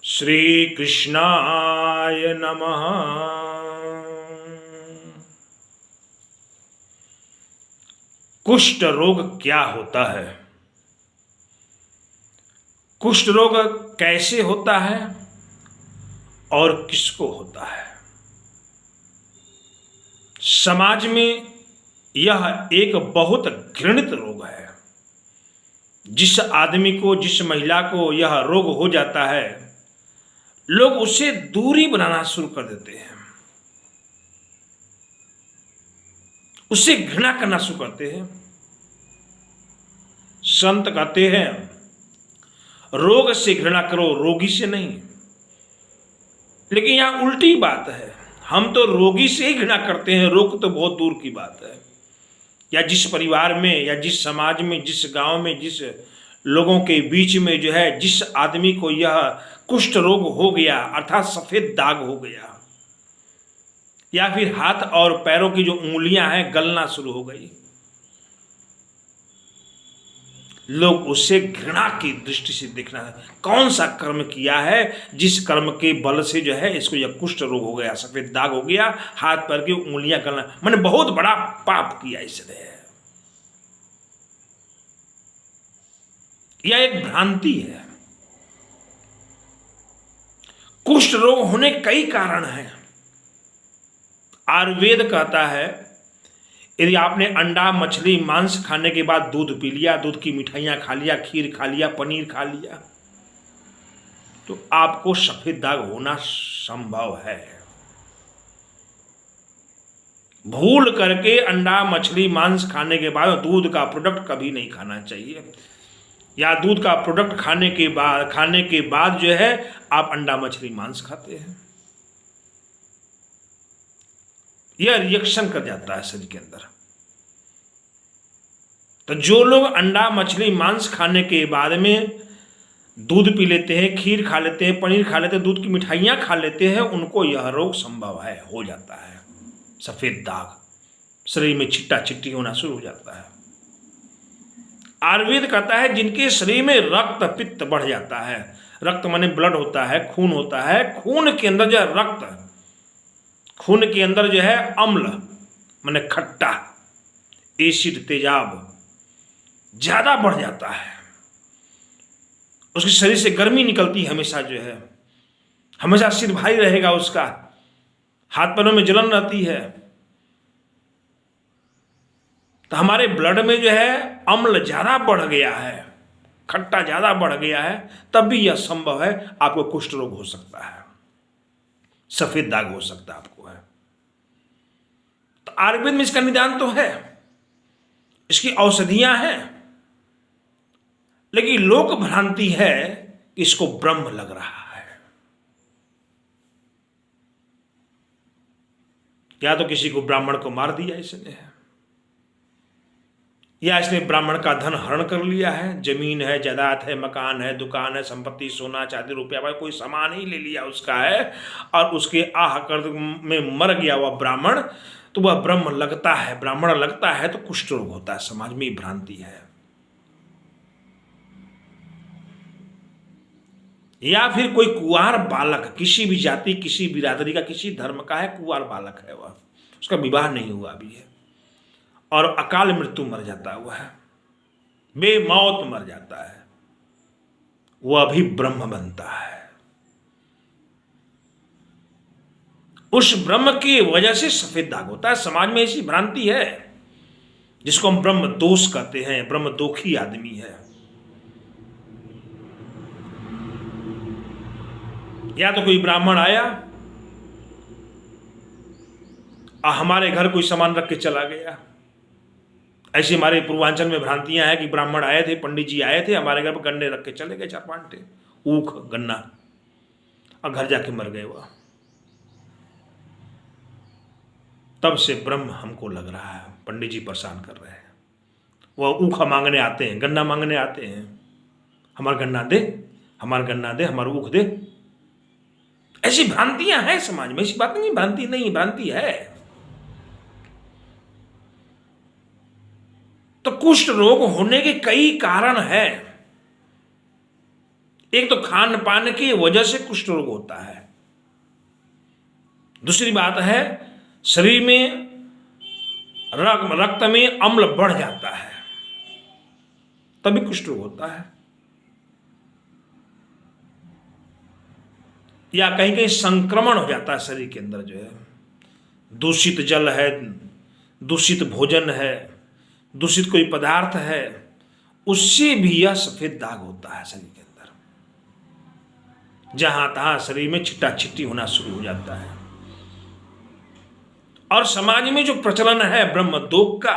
श्री कृष्णाय नमः। कुष्ठ रोग क्या होता है? कुष्ठ रोग कैसे होता है और किसको होता है? समाज में यह एक बहुत घृणित रोग है। जिस आदमी को, जिस महिला को यह रोग हो जाता है, लोग उससे दूरी बनाना शुरू कर देते हैं, उससे घृणा करना शुरू करते हैं। संत कहते हैं, रोग से घृणा करो, रोगी से नहीं। लेकिन यहां उल्टी बात है, हम तो रोगी से ही घृणा करते हैं, रोग तो बहुत दूर की बात है। या जिस परिवार में, या जिस समाज में, जिस गांव में, जिस लोगों के बीच में जो है, जिस आदमी को यह कुष्ठ रोग हो गया, अर्थात सफेद दाग हो गया, या फिर हाथ और पैरों की जो उंगलियां हैं गलना शुरू हो गई, लोग उससे घृणा की दृष्टि से देखना है। कौन सा कर्म किया है जिस कर्म के बल से जो है इसको यह कुष्ठ रोग हो गया, सफेद दाग हो गया, हाथ पैर की उंगलियां गलना, मैंने बहुत बड़ा पाप किया इसने। यह एक भ्रांति है। कुष्ठ रोग होने कई कारण हैं। आयुर्वेद कहता है, यदि आपने अंडा, मछली, मांस खाने के बाद दूध पी लिया, दूध की मिठाइयां खा लिया, खीर खा लिया, पनीर खा लिया, तो आपको सफेद दाग होना संभव है। भूल करके अंडा, मछली, मांस खाने के बाद दूध का प्रोडक्ट कभी नहीं खाना चाहिए। या दूध का प्रोडक्ट खाने के बाद जो है आप अंडा, मछली, मांस खाते हैं, यह रिएक्शन कर जाता है शरीर के अंदर। तो जो लोग अंडा, मछली, मांस खाने के बाद में दूध पी लेते हैं, खीर खा लेते हैं, पनीर खा लेते हैं, दूध की मिठाइयां खा लेते हैं, उनको यह रोग संभव है, हो जाता है। सफेद दाग, शरीर में छिट्टा छिट्टी होना शुरू हो जाता है। आयुर्वेद कहता है, जिनके शरीर में रक्त पित्त बढ़ जाता है, रक्त माने ब्लड होता है, खून होता है, खून के अंदर जो है रक्त, खून के अंदर जो है अम्ल माने खट्टा, एसिड, तेजाब ज्यादा बढ़ जाता है, उसके शरीर से गर्मी निकलती है, हमेशा जो है, हमेशा सिर भारी रहेगा, उसका हाथ पैरों में जलन रहती है। तो हमारे ब्लड में जो है अम्ल ज्यादा बढ़ गया है, खट्टा ज्यादा बढ़ गया है, तब भी यह संभव है, आपको कुष्ठ रोग हो सकता है, सफेद दाग हो सकता है आपको है। तो आयुर्वेद में इसका निदान तो है, इसकी औषधियां हैं, लेकिन लोक भ्रांति है कि इसको ब्रह्म लग रहा है। या तो किसी को ब्राह्मण को मार दिया इसने, या इसने ब्राह्मण का धन हरण कर लिया है, जमीन है, जायदाद है, मकान है, दुकान है, संपत्ति, सोना चांदी, रुपया, भाई कोई सामान ही ले लिया उसका है, और उसके आह कर में मर गया वह ब्राह्मण, तो वह ब्रह्म लगता है, ब्राह्मण लगता है, तो कुष्ठ रोग होता है। समाज में भ्रांति है। या फिर कोई कुंवार बालक, किसी भी जाति, किसी बिरादरी का, किसी धर्म का है, कुंवार बालक है वह, उसका विवाह नहीं हुआ अभी है, और अकाल मृत्यु मर जाता है, वह बेमौत मर जाता है, वह भी ब्रह्म बनता है। उस ब्रह्म की वजह से सफेद दाग होता है। समाज में ऐसी भ्रांति है जिसको हम ब्रह्म दोष कहते हैं, ब्रह्म दोखी आदमी है। या तो कोई ब्राह्मण आया और हमारे घर कोई सामान रख के चला गया। ऐसी हमारे पूर्वांचल में भ्रांतियां हैं कि ब्राह्मण आए थे, पंडित जी आए थे, हमारे घर पर गन्ने रख के चले गए, 4-5 टे ऊख गन्ना, और घर जाके मर गए वह। तब से ब्रह्म हमको लग रहा है, पंडित जी परेशान कर रहे हैं, वह ऊखा मांगने आते हैं, गन्ना मांगने आते हैं, हमारा गन्ना दे, हमारा गन्ना दे, हमारा ऊख दे। ऐसी भ्रांतियां हैं समाज में, ऐसी बात नहीं, भ्रांति नहीं, भ्रांति है। तो कुष्ठ रोग होने के कई कारण हैं। एक तो खान पान की वजह से कुष्ठ रोग होता है, दूसरी बात है शरीर में रक्त में अम्ल बढ़ जाता है, तभी कुष्ठ रोग होता है। या कहीं कहीं संक्रमण हो जाता है शरीर के अंदर, जो है दूषित जल है, दूषित भोजन है, दूषित कोई पदार्थ है, उससे भी यह सफेद दाग होता है शरीर के अंदर। जहां तहां शरीर में छिट्टा छिट्टी होना शुरू हो जाता है। और समाज में जो प्रचलन है ब्रह्मदोष का,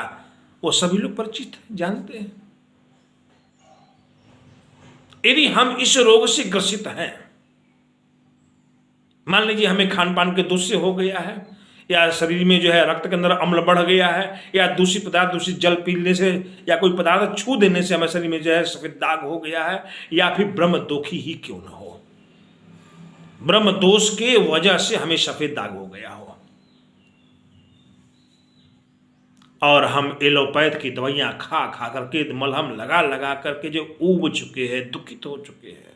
वो सभी लोग परिचित हैं, जानते हैं। यदि हम इस रोग से ग्रसित हैं, मान लीजिए हमें खान पान के दोष से हो गया है, या शरीर में जो है रक्त के अंदर अम्ल बढ़ गया है, या दूषित पदार्थ, दूषित जल पीने से या कोई पदार्थ छू देने से हमारे शरीर में जो है सफेद दाग हो गया है, या फिर ब्रह्म दोषी ही क्यों न हो, ब्रह्म दोष के वजह से हमें सफेद दाग हो गया हो, और हम एलोपैथ की दवाइयां खा खा करके, मलहम लगा लगा करके जो ऊब चुके हैं, दुखित हो चुके हैं,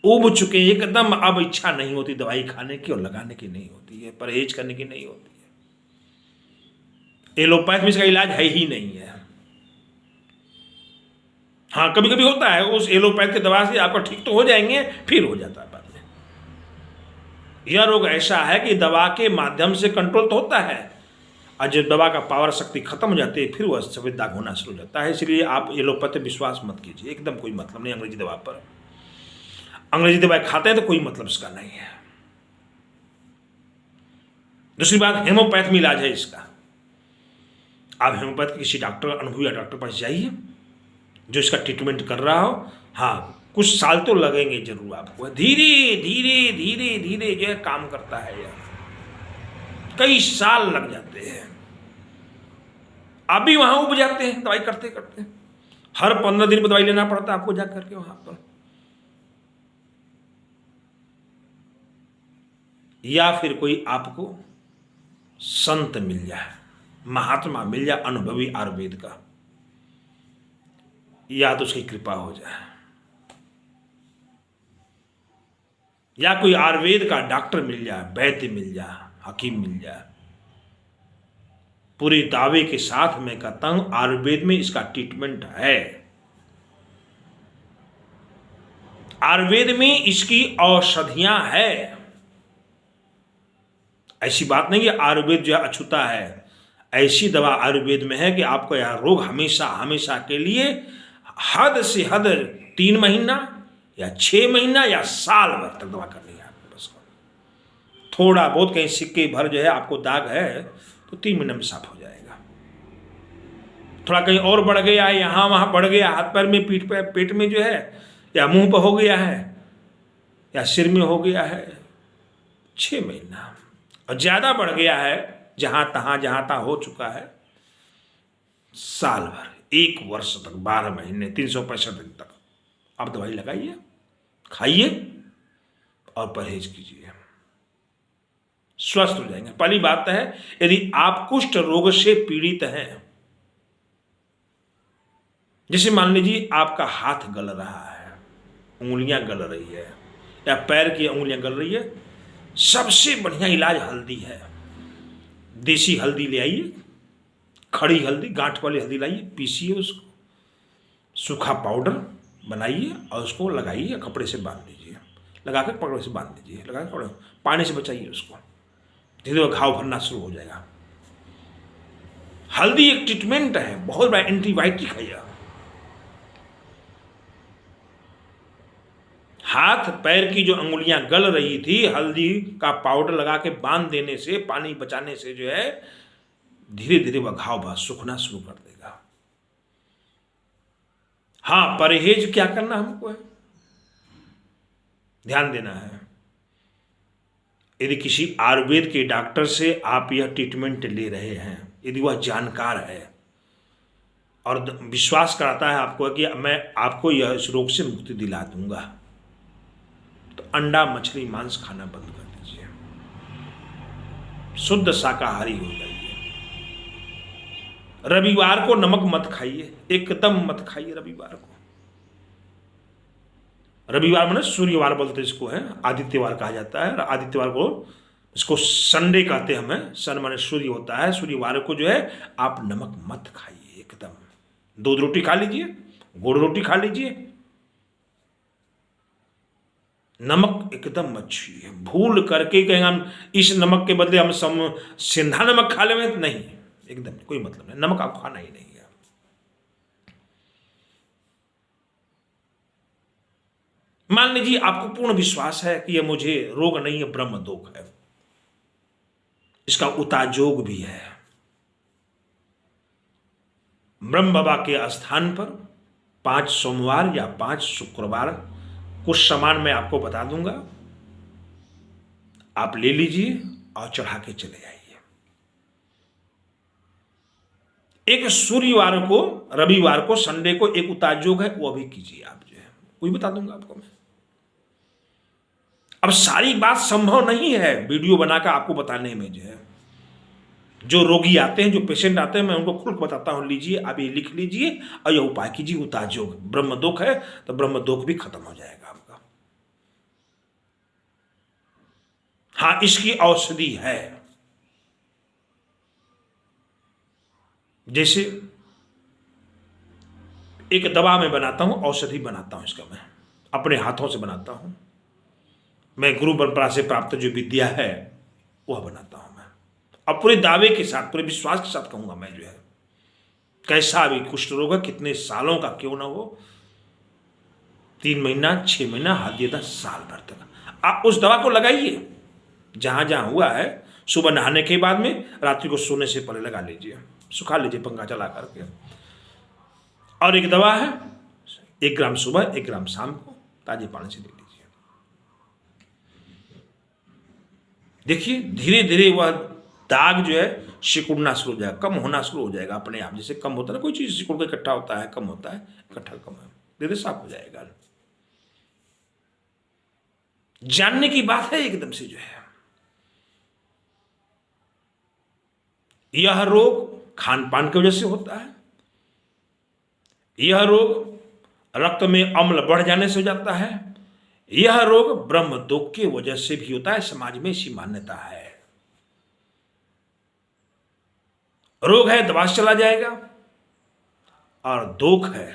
ऊब चुके हैं एकदम, अब इच्छा नहीं होती दवाई खाने की और लगाने की नहीं होती है, परहेज करने की नहीं होती है। एलोपैथ में इसका इलाज है ही नहीं है। हाँ, कभी कभी होता है, उस एलोपैथ की दवा से आपका ठीक तो हो जाएंगे, फिर हो जाता है बाद में। यह रोग ऐसा है कि दवा के माध्यम से कंट्रोल तो होता है, और जब दवा का पावर शक्ति खत्म हो जाती है, फिर वह सफेद दाग होना शुरू हो जाता है। इसलिए आप एलोपैथ पे विश्वास मत कीजिए, एकदम कोई मतलब नहीं अंग्रेजी दवा पर। अंग्रेजी दवाई खाते हैं तो कोई मतलब इसका नहीं है। दूसरी बात, हेमोपैथ में इलाज है इसका। आप हेमोपैथ किसी डॉक्टर, अनुभवी डॉक्टर पास जाइए जो इसका ट्रीटमेंट कर रहा हो। हाँ, कुछ साल तो लगेंगे जरूर आपको, धीरे धीरे धीरे धीरे जो है काम करता है यह, कई साल लग जाते हैं। आप भी वहां उब जाते हैं दवाई करते करते, हर 15 दिन पर दवाई लेना पड़ता है आपको जा करके वहां पर। या फिर कोई आपको संत मिल जाए, महात्मा मिल जाए, अनुभवी आयुर्वेद का, या तो उसकी कृपा हो जाए, या कोई आयुर्वेद का डॉक्टर मिल जाए, वैद्य मिल जाए, हकीम मिल जाए। पूरे दावे के साथ मैं कहता हूं आयुर्वेद में इसका ट्रीटमेंट है। आयुर्वेद में इसकी औषधियां है। ऐसी बात नहीं कि आयुर्वेद जो है अछूता है, ऐसी दवा आयुर्वेद में है कि आपको यह रोग हमेशा हमेशा के लिए, हद से हद 3 महीना या 6 महीना या साल भर तक दवा करनी है आपको। बस थोड़ा बहुत कहीं सिक्के भर जो है आपको दाग है तो 3 महीने में साफ हो जाएगा। थोड़ा कहीं और बढ़ गया है, यहाँ वहाँ बढ़ गया, हाथ पैर में, पीठ पे, पेट में जो है, या मुंह पर हो गया है, या सिर में हो गया है, 6 महीना। और ज्यादा बढ़ गया है, जहां तहां हो चुका है, साल भर, 1 वर्ष तक, 12 महीने, 365 दिन तक आप दवाई लगाइए, खाइए और परहेज कीजिए, स्वस्थ हो जाएंगे। पहली बात है, यदि आप कुष्ठ रोग से पीड़ित हैं, जैसे मान लीजिए आपका हाथ गल रहा है, उंगलियां गल रही है, या पैर की उंगलियां गल रही है, सबसे बढ़िया इलाज हल्दी है। देसी हल्दी ले आइए, खड़ी हल्दी, गांठ वाली हल्दी लाइए, पीसिए उसको, सूखा पाउडर बनाइए और उसको लगाइए, कपड़े से बांध दीजिए, लगाकर कपड़े से बांध दीजिए, लगाकर पानी से बचाइए उसको, धीरे धीरे घाव भरना शुरू हो जाएगा। हल्दी एक ट्रीटमेंट है, बहुत बड़ा एंटीबायोटिक है यह। हाथ पैर की जो अंगुलियां गल रही थी, हल्दी का पाउडर लगा के बांध देने से, पानी बचाने से जो है धीरे धीरे वह घाव सूखना शुरू कर देगा। हाँ, परहेज क्या करना हमको है, ध्यान देना है। यदि किसी आयुर्वेद के डॉक्टर से आप यह ट्रीटमेंट ले रहे हैं, यदि वह जानकार है और विश्वास कराता है आपको कि मैं आपको यह इस रोग से मुक्ति दिला दूंगा, तो अंडा, मछली, मांस खाना बंद कर दीजिए, शुद्ध शाकाहारी हो जाइए। रविवार को नमक मत खाइए, एकदम मत खाइए रविवार को। रविवार मैंने सूर्यवार बोलते इसको है, आदित्यवार कहा जाता है। आदित्यवार को इसको संडे कहते हैं हमें, सन माने सूर्य होता है। सूर्यवार को जो है आप नमक मत खाइए एकदम। दूध रोटी खा लीजिए, गुड़ रोटी खा लीजिए, नमक एकदम मत छुइए। भूल करके कहेंगे हम इस नमक के बदले हम सिंधा नमक खा लेंगे, नहीं, एकदम कोई मतलब नहीं, नमक आपको खाना ही नहीं है। मान लीजिए आपको पूर्ण विश्वास है कि यह मुझे रोग नहीं है, ब्रह्म दोष है, इसका उताजोग भी है। ब्रह्म बाबा के स्थान पर 5 सोमवार या 5 शुक्रवार कुछ सामान मैं आपको बता दूंगा, आप ले लीजिए और चढ़ा के चले आइए। एक सूर्यवार को, रविवार को, संडे को एक उताजोग है, वो भी कीजिए आप जो है, वही बता दूंगा आपको मैं। अब सारी बात संभव नहीं है वीडियो बनाकर आपको बताने में जो है। जो रोगी आते हैं, जो पेशेंट आते हैं, मैं उनको खुद बताता हूं, लीजिए आप ये लिख लीजिए और ये उपाय कीजिए। उताजोग ब्रह्म दोष है तो ब्रह्म दोष भी खत्म हो जाएगा आपका। हां, इसकी औषधि है। जैसे एक दवा मैं बनाता हूं, औषधि बनाता हूं, इसका मैं अपने हाथों से बनाता हूं। मैं गुरु परंपरा से प्राप्त जो विद्या है वह बनाता हूं मैं, अब पूरे दावे के साथ, पूरे विश्वास के साथ कहूंगा मैं जो है, कैसा भी कुष्ठ रोग है, कितने सालों का क्यों ना हो, 3 महीना, 6 महीना, हाथ 10 साल भर तक आप उस दवा को लगाइए जहां जहां हुआ है। सुबह नहाने के बाद में, रात्रि को सोने से पहले लगा लीजिए, सुखा लीजिए पंखा चला करके। और एक दवा है, 1 ग्राम सुबह, 1 ग्राम शाम को ताजे पानी से ले लीजिए। देखिए धीरे धीरे वह दाग जो है सिकुड़ना शुरू हो जाएगा, कम होना शुरू हो जाएगा अपने आप। जैसे कम होता है ना, कोई चीज सिकुड़ के इकट्ठा होता है, कम होता है, इकट्ठा कम है, धीरे साफ हो जाएगा। जानने की बात है एकदम से जो है। यह रोग खान पान की वजह से होता है, यह रोग रक्त में अम्ल बढ़ जाने से हो जाता है, यह रोग ब्रह्म दोष की वजह से भी होता है। समाज में ऐसी मान्यता है। रोग है दवा से चला जाएगा, और दोष है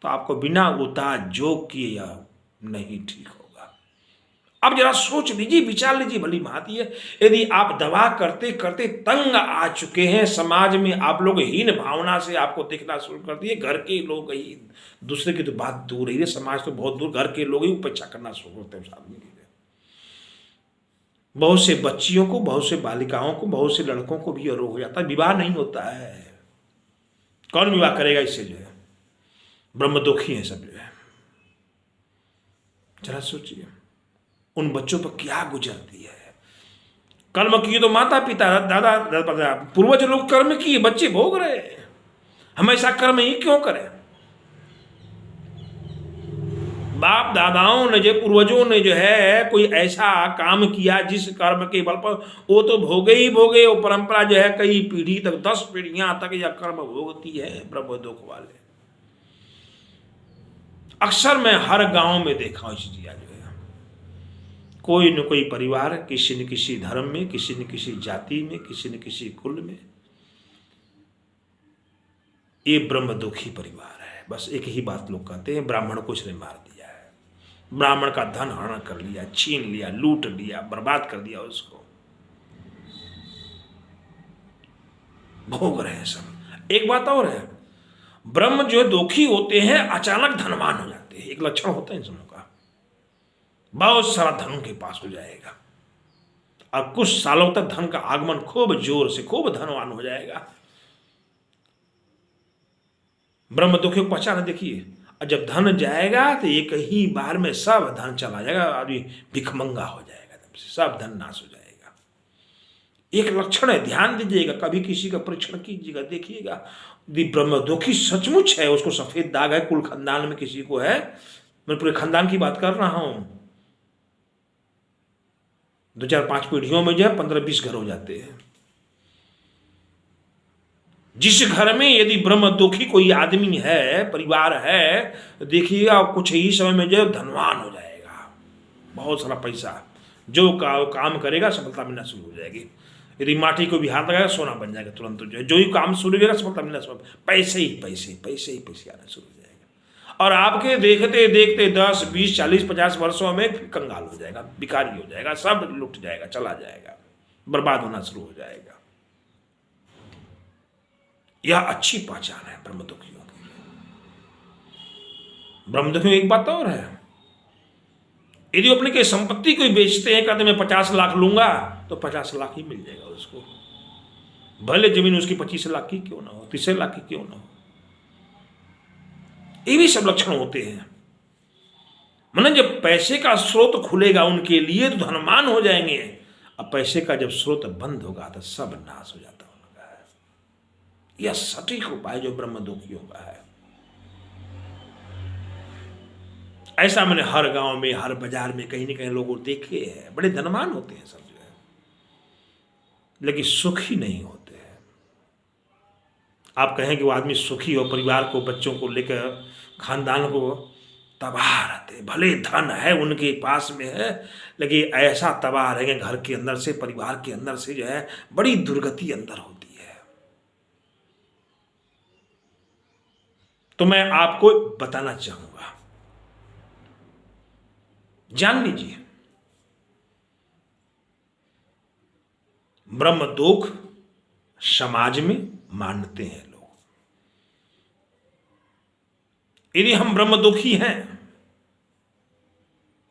तो आपको बिना उताजोग किए यह नहीं ठीक होगा। अब जरा सोच लीजिए, विचार लीजिए, भली भांति है। यदि आप दवा करते करते तंग आ चुके हैं, समाज में आप लोग हीन भावना से आपको देखना शुरू कर दिए, घर के लोग ही, दूसरे की तो बात दूर ही है, समाज तो बहुत दूर, घर के लोग ही उपेक्षा करना शुरू करते हैं उस आदमी की। बहुत से बच्चियों को, बहुत से बालिकाओं को, बहुत से लड़कों को भी यह रोग हो जाता है, विवाह नहीं होता है। कौन विवाह करेगा इससे जो है, ब्रह्म दोषी है सब जो है। जरा सोचिए उन बच्चों पर क्या गुजरती है। कर्म किए तो माता पिता, दादा पूर्वज लोग कर्म किए, बच्चे भोग रहे हैं। हम ऐसा कर्म ही क्यों करें? बाप दादाओं ने, जो पूर्वजों ने जो है कोई ऐसा काम किया जिस कर्म के बल पर वो तो भोगे ही भोगे। वो परंपरा जो है कई पीढ़ी तक, 10 पीढ़ियां तक यह कर्म भोगती है ब्रह्म दोष वाले। अक्सर मैं हर गांव में देखा हूं इस चीज जो है, कोई न कोई परिवार किसी न किसी धर्म में, किसी न किसी जाति में, किसी न किसी कुल में, ये ब्रह्म दोषी परिवार है। बस एक ही बात लोग कहते हैं, ब्राह्मण को इसने मार दिया है, ब्राह्मण का धन हरण कर लिया, छीन लिया, लूट लिया, बर्बाद कर दिया उसको, भोग रहे हैं सब। एक बात और है, ब्रह्म जो दोषी होते हैं अचानक धनवान हो जाते हैं। एक लक्षण होता है इन सबों का, बहुत सारा धन उनके पास हो जाएगा और कुछ सालों तक धन का आगमन खूब जोर से, खूब धनवान हो जाएगा। ब्रह्म दोषी को पहचान देखिए, और जब धन जाएगा तो एक ही बार में सब धन चला जाएगा, आदमी भिखमंगा हो जाएगा, सब धन नाश हो जाएगा। एक लक्षण है, ध्यान दीजिएगा, कभी किसी का परीक्षण कीजिएगा, देखिएगा। यदि ब्रह्म दोषी सचमुच है, उसको सफेद दाग है, कुल खानदान में किसी को है, मैं पूरे खानदान की बात कर रहा हूं, 2 4 5 पीढ़ियों में जो है 15 20 घर हो जाते हैं। जिस घर में यदि ब्रह्म दुखी कोई आदमी है, परिवार है, तो देखिएगा कुछ ही समय में जो धनवान हो जाएगा, बहुत सारा पैसा, जो काम करेगा सफलता मिलना शुरू हो जाएगी। यदि माटी को भी हाथ लगाएगा सोना बन जाएगा तुरंत, जो ही काम शुरू होगा सफलता मिलना शुरू, पैसे ही पैसे, पैसे ही पैसे आना शुरू हो जाएगा। और आपके देखते देखते 10, 20, 40, 50 वर्षों में फिर कंगाल हो जाएगा, भिखारी हो जाएगा, सब लुट जाएगा, चला जाएगा, बर्बाद होना शुरू हो जाएगा। यह अच्छी पहचान है ब्रह्मदुखियों की। ब्रह्मदुखियों एक बात और है, यदि अपने के संपत्ति को बेचते हैं, कहते मैं 50 लाख लूंगा, तो 50 लाख ही मिल जाएगा उसको, भले जमीन उसकी 25 लाख की क्यों ना हो, 30 लाख की क्यों ना हो। ये भी सब लक्षण होते हैं। मतलब जब पैसे का स्रोत खुलेगा उनके लिए तो धनवान हो जाएंगे, अब पैसे का जब स्रोत बंद होगा तो सब नाश हो जाता उनका है। यह सटीक उपाय जो ब्रह्मदुखियों का है। ऐसा मैंने हर गांव में, हर बाजार में कहीं न कहीं लोगों देखे हैं, बड़े धनवान होते हैं सब जो है, लेकिन सुखी नहीं होते हैं। आप कहें कि वो आदमी सुखी हो, परिवार को, बच्चों को लेकर, खानदान को, तबाह रहते, भले धन है उनके पास में है, लेकिन ऐसा तबाह रहेंगे घर के अंदर से, परिवार के अंदर से जो है बड़ी दुर्गति अंदर होती है। तो मैं आपको बताना चाहूंगा, जान लीजिए ब्रह्म दुख समाज में मानते हैं लोग। यदि हम ब्रह्म दुखी हैं,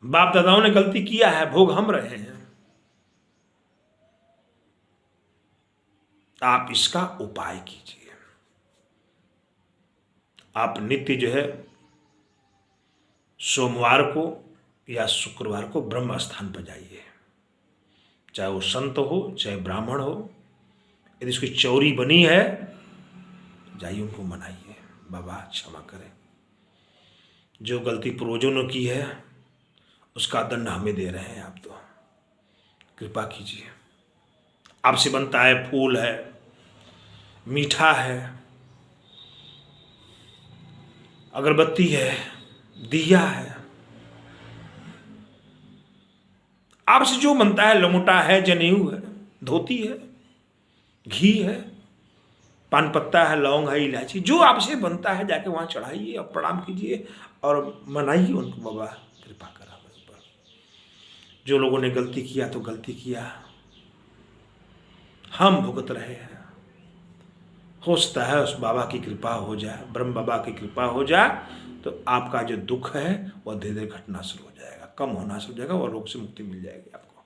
बाप दादाओं ने गलती किया है, भोग हम रहे हैं, आप इसका उपाय कीजिए। आप नित्य जो है सोमवार को या शुक्रवार को ब्रह्म स्थान पर जाइए, चाहे वो संत हो, चाहे ब्राह्मण हो, यदि उसकी चौरी बनी है जाइए उनको मनाइए, बाबा क्षमा करें, जो गलती पूर्वजों ने की है उसका दंड हमें दे रहे हैं, आप तो कृपा कीजिए। आपसे बनता है फूल है, मीठा है, अगरबत्ती है, दिया है, आपसे जो बनता है, लमुटा है, जनेऊ है, धोती है, घी है, पान पत्ता है, लौंग है, इलायची, जो आपसे बनता है जाके वहां चढ़ाइए और प्रणाम कीजिए और मनाइए उनको, बाबा कृपा करा मेरे ऊपर। जो लोगों ने गलती किया तो गलती किया, हम भुगत रहे हैं, हो सकता है उस बाबा की कृपा हो जाए, ब्रह्म बाबा की कृपा हो जाए तो आपका जो दुख है वह धीरे धीरे घटना शुरू हो जाएगा, कम होना शुरू हो जाएगा और रोग से मुक्ति मिल जाएगी आपको।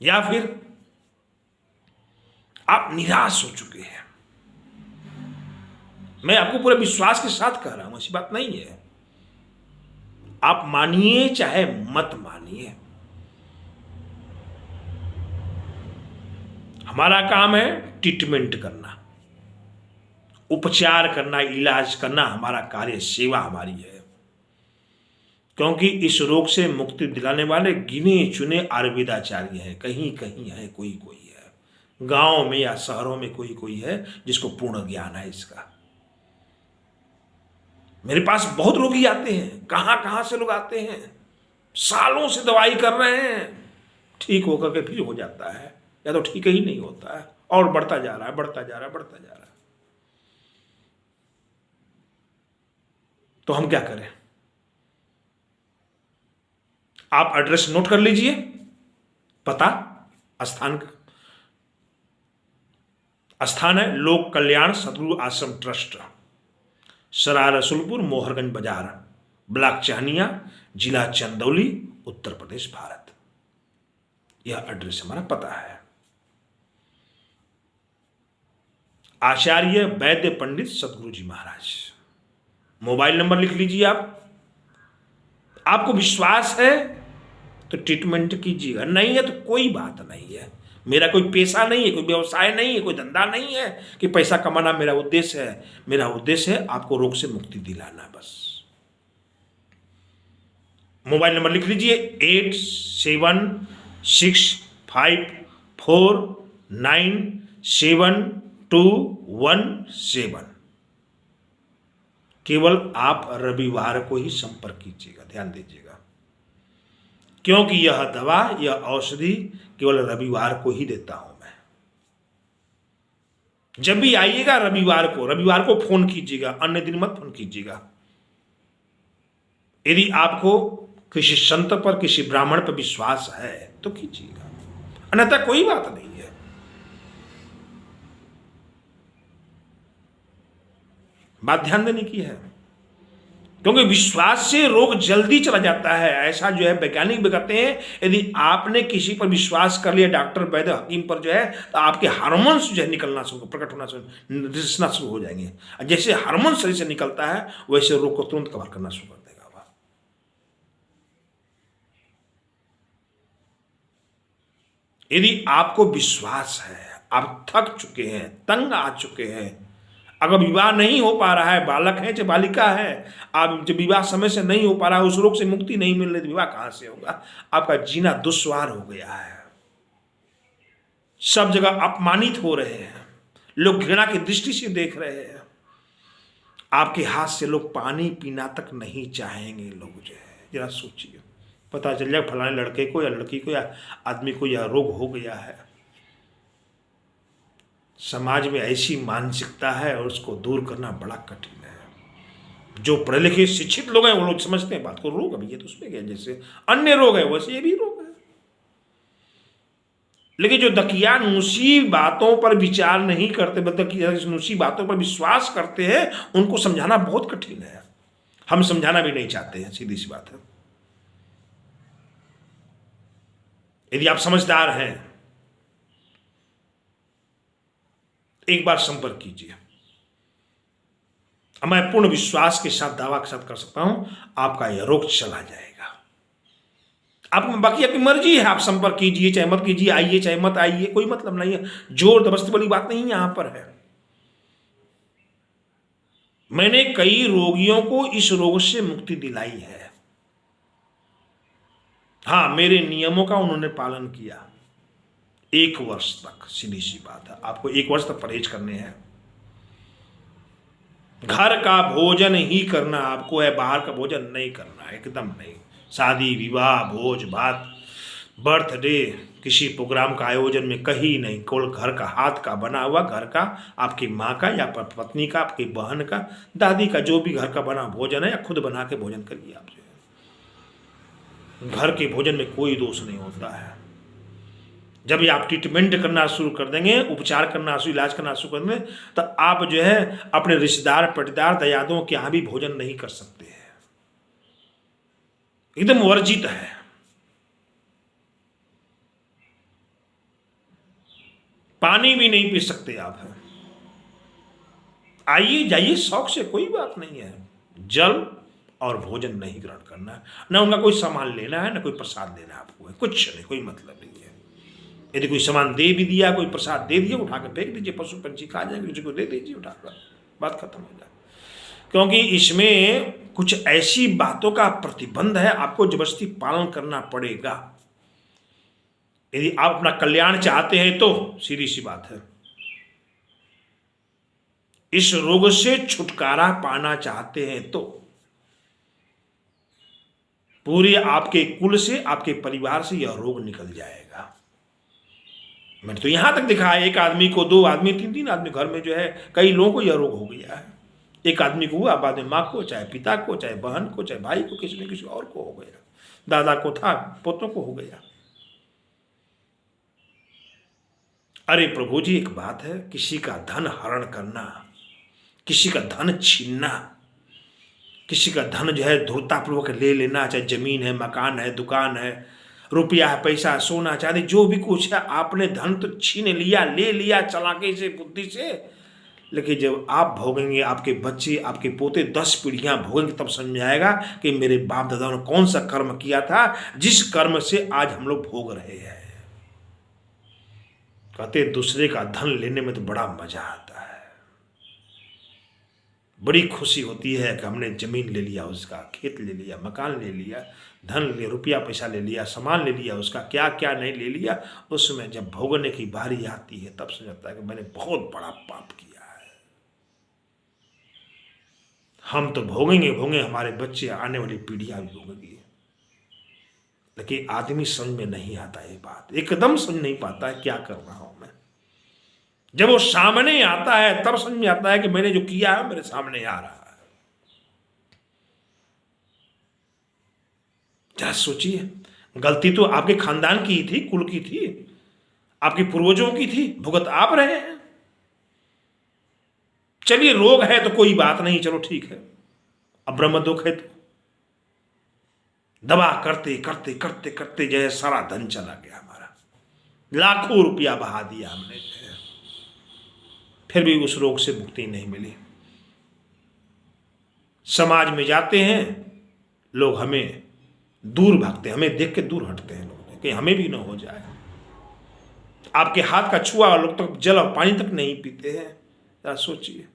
या फिर आप निराश हो चुके हैं, मैं आपको पूरे विश्वास के साथ कह रहा हूं, ऐसी बात नहीं है, आप मानिए चाहे मत मानिए, हमारा काम है ट्रीटमेंट करना, उपचार करना, इलाज करना हमारा कार्य, सेवा हमारी है। क्योंकि इस रोग से मुक्ति दिलाने वाले गिने चुने आयुर्वेदाचार्य हैं, कहीं कहीं है, कोई कोई है, गांव में या शहरों में कोई कोई है जिसको पूर्ण ज्ञान है इसका। मेरे पास बहुत रोगी आते हैं, कहां कहां से लोग आते हैं, सालों से दवाई कर रहे हैं, ठीक होकर के फिर हो जाता है, या तो ठीक ही नहीं होता है और बढ़ता जा रहा है, बढ़ता जा रहा है, बढ़ता जा रहा है। तो हम क्या करें? आप एड्रेस नोट कर लीजिए, पता स्थान का, स्थान है लोक कल्याण सतगुरु आश्रम ट्रस्ट, सराय रसूलपुर, मोहरगंज बाजार, ब्लॉक चाहनिया, जिला चंदौली, उत्तर प्रदेश, भारत। यह एड्रेस हमारा पता है। आचार्य वैद्य पंडित सतगुरु जी महाराज, मोबाइल नंबर लिख लीजिए आप। आपको विश्वास है तो ट्रीटमेंट कीजिएगा, नहीं है तो कोई बात नहीं है, मेरा कोई पेशा नहीं है, कोई व्यवसाय नहीं है, कोई धंधा नहीं है कि पैसा कमाना मेरा उद्देश्य है। मेरा उद्देश्य है आपको रोग से मुक्ति दिलाना, बस। मोबाइल नंबर लिख लीजिए 876544 972117। केवल आप रविवार को ही संपर्क कीजिएगा, ध्यान दीजिएगा, क्योंकि यह दवा, यह औषधि केवल रविवार को ही देता हूं मैं। जब भी आइएगा रविवार को फोन कीजिएगा, अन्य दिन मत फोन कीजिएगा। यदि आपको किसी संत पर, किसी ब्राह्मण पर विश्वास है तो कीजिएगा, अन्यथा कोई बात नहीं है। बात ध्यान देने की है, क्योंकि विश्वास से रोग जल्दी चला जाता है। ऐसा जो है वैज्ञानिक भी कहते हैं, यदि आपने किसी पर विश्वास कर लिया, डॉक्टर, वैद्य, हकीम पर जो है, तो आपके हार्मोन्स जो है निकलना शुरू, प्रकट होना शुरू, दिखना शुरू हो जाएंगे। जैसे हार्मोन शरीर से निकलता है, वैसे रोग को तुरंत कवर करना शुरू कर देगा। यदि आपको विश्वास है, आप थक चुके हैं, तंग आ चुके हैं, अगर विवाह नहीं हो पा रहा है, बालक है चाहे बालिका है, आप जब विवाह समय से नहीं हो पा रहा है, उस रोग से मुक्ति नहीं मिल रही, विवाह कहां से होगा? आपका जीना दुश्वार हो गया है, सब जगह अपमानित हो रहे हैं, लोग घृणा की दृष्टि से देख रहे हैं, आपके हाथ से लोग पानी पीना तक नहीं चाहेंगे। लोग जो है, जरा सोचिए, पता चल जाए फलाने लड़के को या लड़की को या आदमी को यह रोग हो गया है। समाज में ऐसी मानसिकता है और उसको दूर करना बड़ा कठिन है। जो पढ़े लिखे शिक्षित लोग हैं वो लोग समझते हैं बात को, रोग अभी ये तो उसमें क्या, जैसे अन्य रोग है वैसे ये भी रोग है। लेकिन जो दकियानूसी बातों पर विचार नहीं करते, दकियानूसी बातों पर विश्वास करते हैं, उनको समझाना बहुत कठिन है। हम समझाना भी नहीं चाहते हैं, सीधी सी बात है। यदि आप समझदार हैं, एक बार संपर्क कीजिए। मैं पूर्ण विश्वास के साथ दावा के साथ कर सकता हूं, आपका यह रोग चला जाएगा। आप बाकी आपकी मर्जी है, आप संपर्क कीजिए चाहे मत कीजिए, आइए चाहे मत आइए, कोई मतलब नहीं है। जोर जबरदस्ती वाली बात नहीं यहां पर है। मैंने कई रोगियों को इस रोग से मुक्ति दिलाई है। हां, मेरे नियमों का उन्होंने पालन किया 1 वर्ष तक। सीधी सी बात है, आपको 1 वर्ष तक परहेज करने हैं। घर का भोजन ही करना आपको है, बाहर का भोजन नहीं करना है, एकदम नहीं। शादी विवाह, भोज भात, बर्थडे, किसी प्रोग्राम का आयोजन में कहीं नहीं, केवल घर का, हाथ का बना हुआ, घर का, आपकी माँ का या पत्नी का, आपकी बहन का, दादी का, जो भी घर का बना भोजन है, या खुद बना के भोजन करिए। आप जो है, घर के भोजन में कोई दोष नहीं होता है। जब आप ट्रीटमेंट करना शुरू कर देंगे, उपचार करना शुरू, इलाज करना शुरू कर देंगे, तो आप जो है अपने रिश्तेदार, पटीदार, दयादों के यहां भी भोजन नहीं कर सकते हैं, एकदम वर्जित है। पानी भी नहीं पी सकते आप। आइए जाइए शौक से, कोई बात नहीं है। जल और भोजन नहीं ग्रहण करना है, ना उनका कोई सामान लेना है, ना कोई प्रसाद लेना है आपको, कुछ नहीं, कोई मतलब नहीं है। यदि कोई सामान दे भी दिया, कोई प्रसाद दे दिया, उठा कर फेंक दीजिए, पशु पंछी खा जाएंगे, किसी को दे दीजिए उठाकर, बात खत्म हो जाए। क्योंकि इसमें कुछ ऐसी बातों का प्रतिबंध है, आपको जबरदस्ती पालन करना पड़ेगा। यदि आप अपना कल्याण चाहते हैं तो सीधी सी बात है, इस रोग से छुटकारा पाना चाहते हैं तो पूरे आपके कुल से, आपके परिवार से यह रोग निकल जाएगा। मैंने तो यहां तक दिखा है, 1 आदमी को, 2 आदमी, 3 आदमी, घर में जो है कई लोगों को यह रोग हो गया है। 1 आदमी को हुआ, बाद में माँ को, चाहे पिता को, चाहे बहन को, चाहे भाई को, किसी न किसी और को हो गया, दादा को था, पोतों को हो गया। अरे प्रभु जी, एक बात है, किसी का धन हरण करना, किसी का धन छीनना, किसी का धन जो है धूर्तापूर्वक ले लेना, चाहे जमीन है, मकान है, दुकान है, रुपया है, पैसा, सोना चांदी, जो भी कुछ है, आपने धन तो छीन लिया, ले लिया चालाकी से, बुद्धि से। लेकिन जब आप भोगेंगे, आपके बच्चे, आपके पोते 10 पीढ़ियां भोगेंगे, तब समझ में आएगा कि मेरे बाप दादाओं ने कौन सा कर्म किया था, जिस कर्म से आज हम लोग भोग रहे हैं। कहते दूसरे का धन लेने में तो बड़ा मजा आता है, बड़ी खुशी होती है कि हमने ज़मीन ले लिया, उसका खेत ले लिया, मकान ले लिया, धन ले, रुपया पैसा ले लिया, सामान ले लिया, उसका क्या क्या नहीं ले लिया। उसमें जब भोगने की बारी आती है तब समझता है कि मैंने बहुत बड़ा पाप किया है। हम तो भोगेंगे, हमारे बच्चे, आने वाली पीढ़ियां भी भोगेंगी, लेकिन आदमी समझ में नहीं आता ये बात, एकदम समझ नहीं पाता है क्या कर रहा हूं मैं। जब वो सामने आता है तब समझ में आता है कि मैंने जो किया है मेरे सामने आ रहा है। जरा सोचिए, गलती तो आपके खानदान की थी, कुल की थी, आपके पूर्वजों की थी, भुगत आप रहे हैं। चलिए रोग है तो कोई बात नहीं, चलो ठीक है, अब ब्रह्म दुख है तो दवा करते करते करते करते जो है सारा धन चला गया हमारा, लाखों रुपया बहा दिया हमने, फिर भी उस रोग से मुक्ति नहीं मिली। समाज में जाते हैं लोग, हमें दूर भागते, हमें देख के दूर हटते हैं लोग कि हमें भी ना हो जाए। आपके हाथ का छुआ लोग तो जल और पानी तक नहीं पीते हैं। जरा सोचिए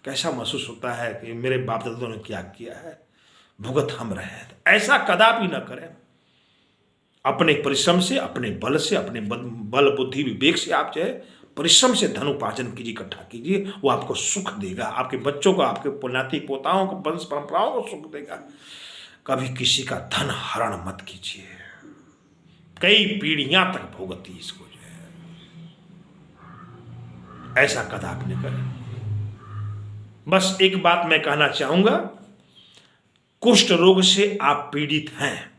कैसा महसूस होता है कि मेरे बाप दादों ने क्या किया है, भुगत हम रहे हैं। ऐसा कदापि न करें। अपने परिश्रम से, अपने बल से, अपने बल बुद्धि विवेक से आप जो है परिश्रम से धन उपार्जन कीजिए, इकट्ठा कीजिए, वो आपको सुख देगा, आपके बच्चों को, आपके नाती पोताओं को, वंश परंपराओं को सुख देगा। कभी किसी का धन हरण मत कीजिए, कई पीढ़ियां तक भोगती इसको जो है, ऐसा कदापि नहीं करें। बस एक बात मैं कहना चाहूंगा, कुष्ठ रोग से आप पीड़ित हैं,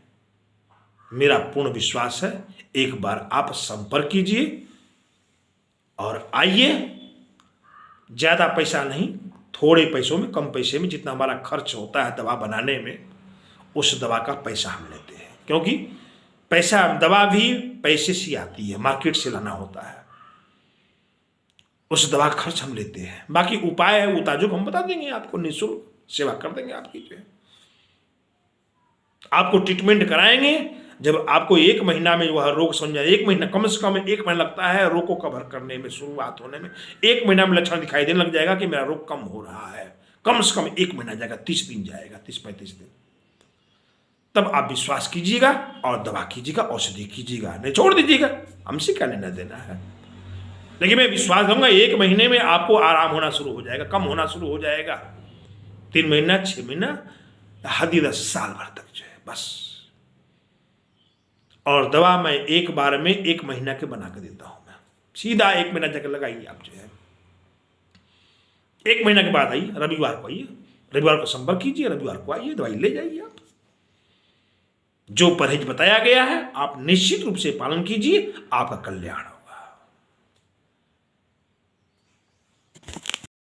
मेरा पूर्ण विश्वास है, एक बार आप संपर्क कीजिए और आइए। ज़्यादा पैसा नहीं, थोड़े पैसों में, कम पैसे में, जितना हमारा खर्च होता है दवा बनाने में, उस दवा का पैसा हम लेते हैं। क्योंकि पैसा, दवा भी पैसे से आती है, मार्केट से लाना होता है, उस दवा का खर्च हम लेते हैं। बाकी उपाय है, उताजुक हम बता देंगे आपको, निःशुल्क सेवा कर देंगे आपकी जो है, आपको ट्रीटमेंट कराएंगे। जब आपको 1 महीना में वह रोग समझा, 1 महीना, कम से कम 1 महीना लगता है रोग को कवर करने में, शुरुआत होने में 1 महीना में लक्षण दिखाई देने लग जाएगा कि मेरा रोग कम हो रहा है। कम से कम 1 महीना जाएगा, 30 दिन जाएगा, 30-35 दिन। तब आप विश्वास कीजिएगा और दवा कीजिएगा, औषधि कीजिएगा, नहीं छोड़ दीजिएगा, हमसे क्या लेना देना है। लेकिन मैं विश्वास करूंगा 1 महीने में आपको आराम होना शुरू हो जाएगा, कम होना शुरू हो जाएगा। 3 महीना, 6 महीना, हद 10 साल भर तक जो है बस। और दवा मैं एक बार में 1 महीना के बना के देता हूं, मैं सीधा 1 महीना जाकर लगाइए आप जो है। 1 महीना के बाद आइए, रविवार को आइए, रविवार को संपर्क कीजिए, रविवार को आइए, दवाई ले जाइए आप। जो परहेज बताया गया है आप निश्चित रूप से पालन कीजिए, आपका कल्याण हो।